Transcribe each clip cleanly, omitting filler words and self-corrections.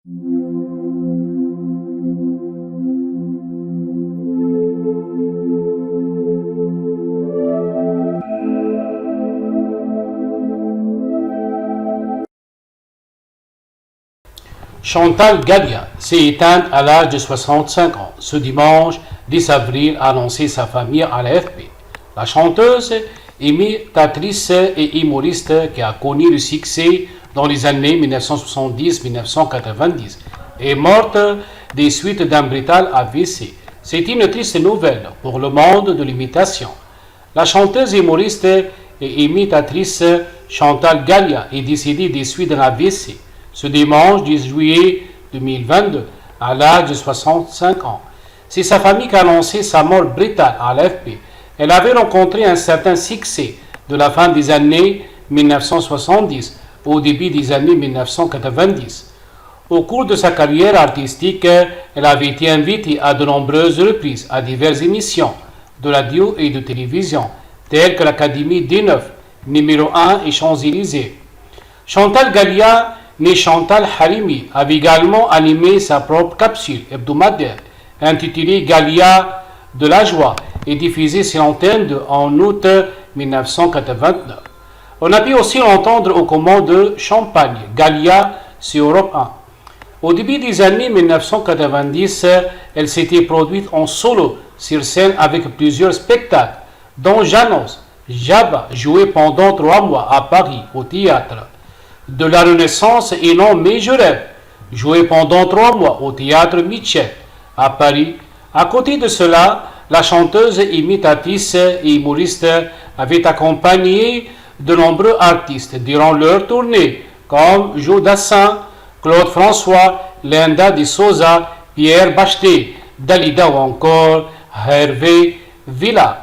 Chantal Gallia s'est éteinte à l'âge de 65 ans. Ce dimanche 10 avril, a annoncé sa famille à l'AFP. La chanteuse, imitatrice et humoriste qui a connu le succès dans les années 1970-1990 est morte des suites d'un brutal AVC. C'est une triste nouvelle pour le monde de l'imitation. La chanteuse humoriste et imitatrice Chantal Gallia est décédée des suites d'un AVC ce dimanche 10 juillet 2022 à l'âge de 65 ans. C'est sa famille qui a annoncé sa mort brutale à l'AFP. Elle avait rencontré un certain succès de la fin des années 1970 au début des années 1990. Au cours de sa carrière artistique, elle avait été invitée à de nombreuses reprises à diverses émissions de radio et de télévision, telles que l'Académie des Neufs, numéro 1 et Champs-Élysées. Chantal Gallia, née Chantal Halimi, avait également animé sa propre capsule hebdomadaire intitulée Gallia de la joie et diffusée sur l'antenne en août 1989. On a pu aussi l'entendre aux commandes de Champagne, Gallia sur Europe 1. Au début des années 1990, elle s'était produite en solo sur scène avec plusieurs spectacles, dont Janos, Jabba, joué pendant 3 mois à Paris au théâtre de la Renaissance et Non mais je rêve, joué pendant 3 mois au théâtre Michel à Paris. À côté de cela, la chanteuse imitatrice et humoriste avait accompagné de nombreux artistes durant leur tournée, comme Joe Dassin, Claude François, Linda de Souza, Pierre Bachelet, Dalida ou encore Hervé Villard.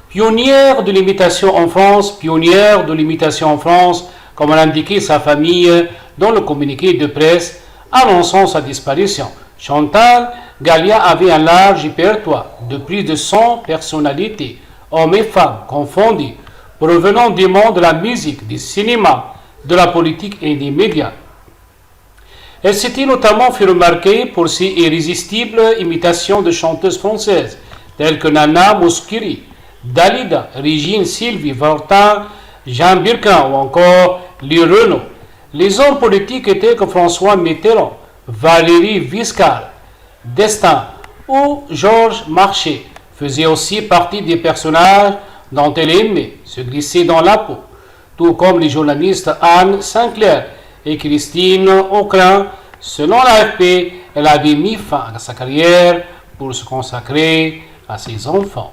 Pionnière de l'imitation en France, comme l'a indiqué sa famille dans le communiqué de presse annonçant sa disparition. Chantal Gallia avait un large répertoire de plus de 100 personnalités, hommes et femmes confondus, provenant du monde de la musique, du cinéma, de la politique et des médias. Elle s'était notamment fait remarquer pour ses irrésistibles imitations de chanteuses françaises, telles que Nana Mouskouri, Dalida, Régine Sylvie Vartan, Jean Birkin ou encore Lee Renaud. Les hommes politiques étaient que François Mitterrand, Valérie Giscard d'Estaing ou Georges Marchais faisaient aussi partie des personnages dont elle aimait se glisser dans la peau, tout comme les journalistes Anne Sinclair et Christine Auclin. Selon l'AFP, elle avait mis fin à sa carrière pour se consacrer à ses enfants.